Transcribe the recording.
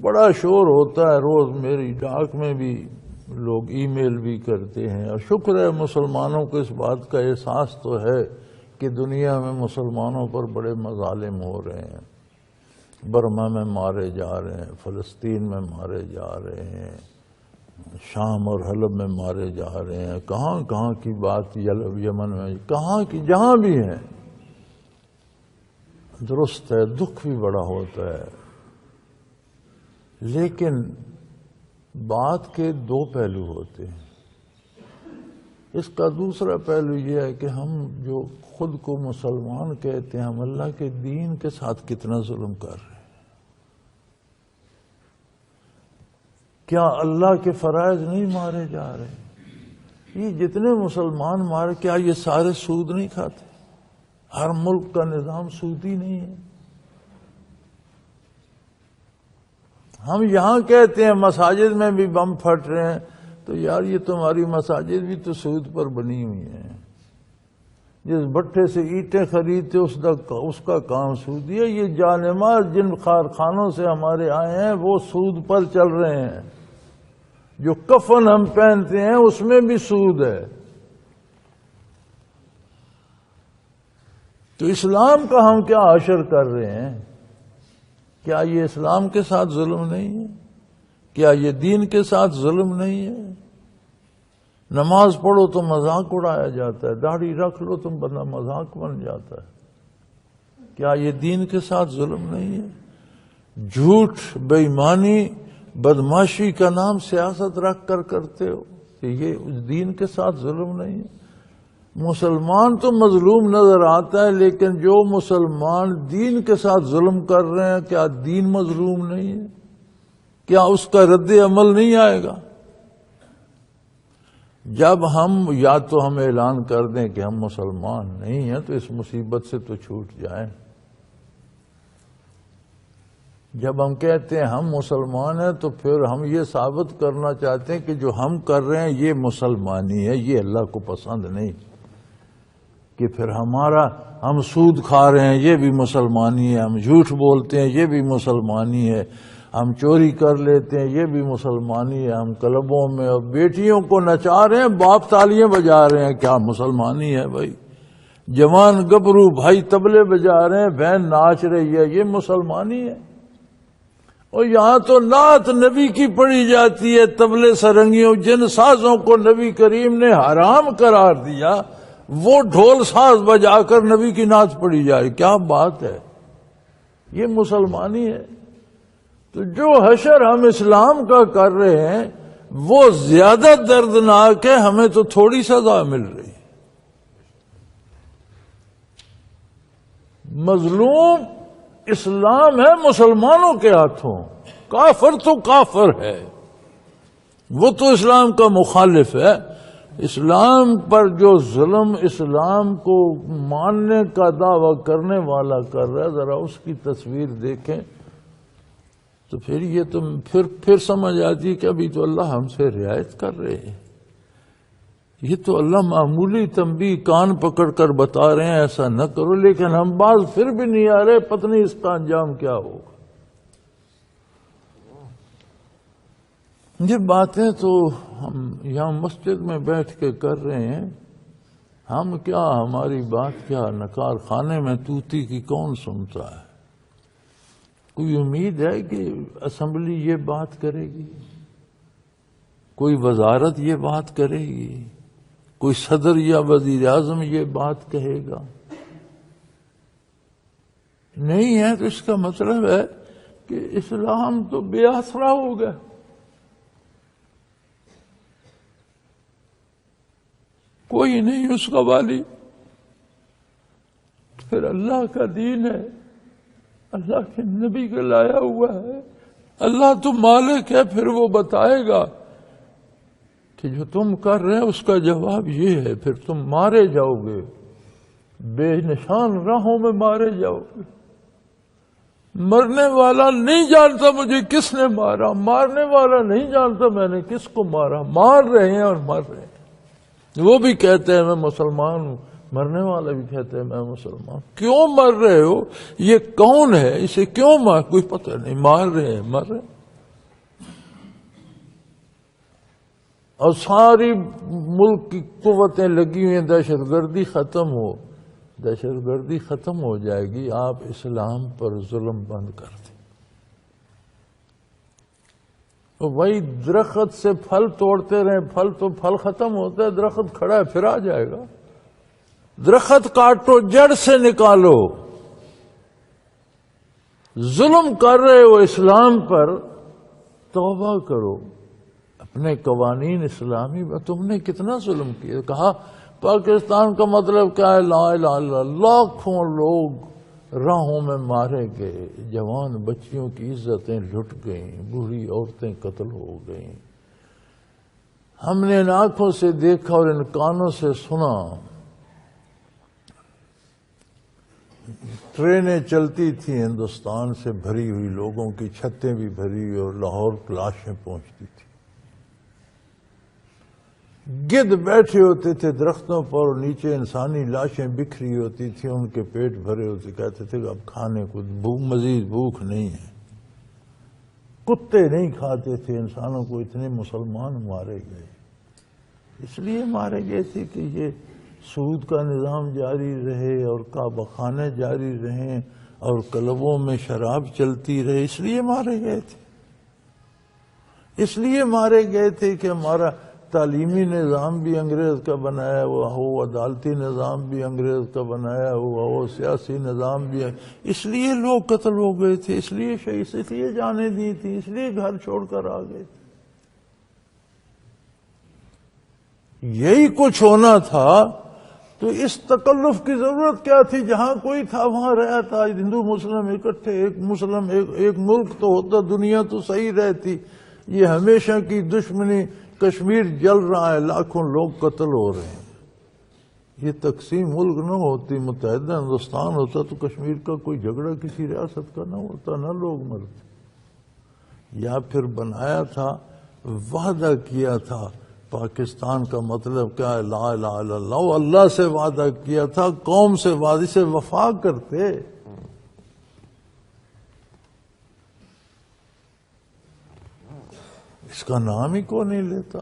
بڑا شور ہوتا ہے روز، میری ڈاک میں بھی لوگ ای میل بھی کرتے ہیں، اور شکر ہے مسلمانوں کو اس بات کا احساس تو ہے کہ دنیا میں مسلمانوں پر بڑے مظالم ہو رہے ہیں، برما میں مارے جا رہے ہیں، فلسطین میں مارے جا رہے ہیں، شام اور حلب میں مارے جا رہے ہیں، کہاں کہاں کی بات، یمن میں کہاں کی، جہاں بھی ہیں۔ درست ہے، دکھ بھی بڑا ہوتا ہے، لیکن بات کے دو پہلو ہوتے ہیں۔ اس کا دوسرا پہلو یہ ہے کہ ہم جو خود کو مسلمان کہتے ہیں، ہم اللہ کے دین کے ساتھ کتنا ظلم کر رہے ہیں۔ کیا اللہ کے فرائض نہیں مارے جا رہے؟ یہ جتنے مسلمان مارے، کیا یہ سارے سود نہیں کھاتے؟ ہر ملک کا نظام سودی نہیں ہے؟ ہم یہاں کہتے ہیں مساجد میں بھی بم پھٹ رہے ہیں، تو یار یہ تمہاری مساجد بھی تو سود پر بنی ہوئی ہیں۔ جس بٹھے سے اینٹیں خریدتے اس کا کام سودی ہے۔ یہ جانماز جن کارخانوں سے ہمارے آئے ہیں وہ سود پر چل رہے ہیں۔ جو کفن ہم پہنتے ہیں اس میں بھی سود ہے۔ تو اسلام کا ہم کیا حشر کر رہے ہیں؟ کیا یہ اسلام کے ساتھ ظلم نہیں ہے؟ کیا یہ دین کے ساتھ ظلم نہیں ہے؟ نماز پڑھو تو مذاق اڑایا جاتا ہے، داڑھی رکھ لو تو بندہ مذاق بن جاتا ہے۔ کیا یہ دین کے ساتھ ظلم نہیں ہے؟ جھوٹ، بے ایمانی، بدماشی کا نام سیاست رکھ کر کرتے ہو، کہ یہ اس دین کے ساتھ ظلم نہیں ہے؟ مسلمان تو مظلوم نظر آتا ہے، لیکن جو مسلمان دین کے ساتھ ظلم کر رہے ہیں، کیا دین مظلوم نہیں ہے؟ کیا اس کا رد عمل نہیں آئے گا؟ جب یا تو ہم اعلان کر دیں کہ ہم مسلمان نہیں ہیں تو اس مصیبت سے تو چھوٹ جائیں۔ جب ہم کہتے ہیں ہم مسلمان ہیں تو پھر ہم یہ ثابت کرنا چاہتے ہیں کہ جو ہم کر رہے ہیں یہ مسلمانی ہے، یہ اللہ کو پسند نہیں، کہ پھر ہم سود کھا رہے ہیں یہ بھی مسلمانی ہے، ہم جھوٹ بولتے ہیں یہ بھی مسلمانی ہے، ہم چوری کر لیتے ہیں یہ بھی مسلمانی ہے، ہم کلبوں میں اور بیٹیوں کو نچا رہے ہیں، باپ تالیاں بجا رہے ہیں، کیا مسلمانی ہے بھائی؟ جوان گبرو بھائی طبلے بجا رہے ہیں، بہن ناچ رہی ہے، یہ مسلمانی ہے؟ اور یہاں تو نعت نبی کی پڑھی جاتی ہے، طبلے سرنگیوں جن سازوں کو نبی کریم نے حرام قرار دیا وہ ڈھول ساز بجا کر نبی کی نعت پڑھی جائے، کیا بات ہے؟ یہ مسلمانی ہے؟ تو جو حشر ہم اسلام کا کر رہے ہیں وہ زیادہ دردناک ہے، ہمیں تو تھوڑی سزا مل رہی ہے۔ مظلوم اسلام ہے مسلمانوں کے ہاتھوں، کافر تو کافر ہے، وہ تو اسلام کا مخالف ہے۔ اسلام پر جو ظلم اسلام کو ماننے کا دعویٰ کرنے والا کر رہا ہے، ذرا اس کی تصویر دیکھیں تو پھر یہ تو پھر سمجھ آتی ہے کہ ابھی تو اللہ ہم سے رعایت کر رہے ہیں، یہ تو اللہ معمولی تنبیہ کان پکڑ کر بتا رہے ہیں ایسا نہ کرو، لیکن ہم باز پھر بھی نہیں آ رہے، پتہ نہیں اس کا انجام کیا ہوگا۔ یہ باتیں تو ہم یہاں مسجد میں بیٹھ کے کر رہے ہیں، ہم کیا، ہماری بات کیا، نکار خانے میں طوطی کی کون سنتا ہے؟ کوئی امید ہے کہ اسمبلی یہ بات کرے گی؟ کوئی وزارت یہ بات کرے گی؟ کوئی صدر یا وزیر اعظم یہ بات کہے گا؟ نہیں ہے، تو اس کا مطلب ہے کہ اسلام تو بے آسرا ہو گیا۔ کوئی نہیں اس کا والی، پھر اللہ کا دین ہے، اللہ کے نبی کا لایا ہوا ہے، اللہ تو مالک ہے، پھر وہ بتائے گا کہ جو تم کر رہے ہیں اس کا جواب یہ ہے، پھر تم مارے جاؤ گے، بے نشان راہوں میں مارے جاؤ گے۔ مرنے والا نہیں جانتا مجھے کس نے مارا، مارنے والا نہیں جانتا میں نے کس کو مارا، مار رہے ہیں اور مر رہے ہیں۔ وہ بھی کہتے ہیں میں مسلمان ہوں، مرنے والا بھی کہتے ہیں میں مسلمان۔ کیوں مر رہے ہو؟ یہ کون ہے؟ اسے کیوں کوئی پتہ نہیں، مار رہے ہیں، مر رہے ہیں۔ اور ساری ملک کی قوتیں لگی ہوئی ہیں دہشت گردی ختم ہو، دہشت گردی ختم ہو جائے گی آپ اسلام پر ظلم بند کر دیں۔ تو وہی درخت سے پھل توڑتے رہیں، پھل تو پھل ختم ہوتا ہے، درخت کھڑا ہے پھر آ جائے گا۔ درخت کاٹو، جڑ سے نکالو۔ ظلم کر رہے ہو اسلام پر، توبہ کرو، اپنے قوانین اسلامی میں تم نے کتنا ظلم کیا۔ کہا پاکستان کا مطلب کیا ہے؟ لا الہ الا اللہ۔ لاکھوں لوگ راہوں میں مارے گئے، جوان بچیوں کی عزتیں لٹ گئیں، بوڑھی عورتیں قتل ہو گئیں۔ ہم نے ان آنکھوں سے دیکھا اور ان کانوں سے سنا، ٹرینیں چلتی تھیں ہندوستان سے بھری ہوئی، لوگوں کی چھتیں بھی بھری ہوئی اور لاہور لاشیں پہنچتی تھیں۔ گدھ بیٹھے ہوتے تھے درختوں پر اور نیچے انسانی لاشیں بکھری ہوتی تھیں، ان کے پیٹ بھرے ہوتے، کہتے تھے کہ اب کھانے کو مزید بھوک نہیں ہے۔ کتے نہیں کھاتے تھے انسانوں کو، اتنے مسلمان مارے گئے۔ اس لیے مارے گئے تھے کہ یہ سود کا نظام جاری رہے اور کعبہ خانے جاری رہیں اور کلبوں میں شراب چلتی رہے، اس لیے مارے گئے تھے۔ اس لیے مارے گئے تھے کہ ہمارا تعلیمی نظام بھی انگریز کا بنایا ہوا ہو، عدالتی نظام بھی انگریز کا بنایا ہوا ہو، سیاسی نظام بھی، اس لیے لوگ قتل ہو گئے تھے، اس لیے شہید، اس لیے جانیں دی تھی، اس لیے گھر چھوڑ کر آ گئے تھے۔ یہی کچھ ہونا تھا تو اس تکلف کی ضرورت کیا تھی؟ جہاں کوئی تھا وہاں رہا تھا، ہندو مسلم اکٹھے، ایک مسلم ایک ملک تو ہوتا، دنیا تو صحیح رہتی۔ یہ ہمیشہ کی دشمنی، کشمیر جل رہا ہے، لاکھوں لوگ قتل ہو رہے ہیں۔ یہ تقسیم ملک نہ ہوتی، متحدہ ہندوستان ہوتا تو کشمیر کا کوئی جھگڑا کسی ریاست کا نہ ہوتا، نہ لوگ مرتے۔ یا پھر بنایا تھا، وعدہ کیا تھا، پاکستان کا مطلب کیا ہے؟ لا الہ الا اللہ۔ اللہ سے وعدہ کیا تھا، قوم سے وعدے سے وفا کرتے۔ اس کا نام ہی کون نہیں لیتا۔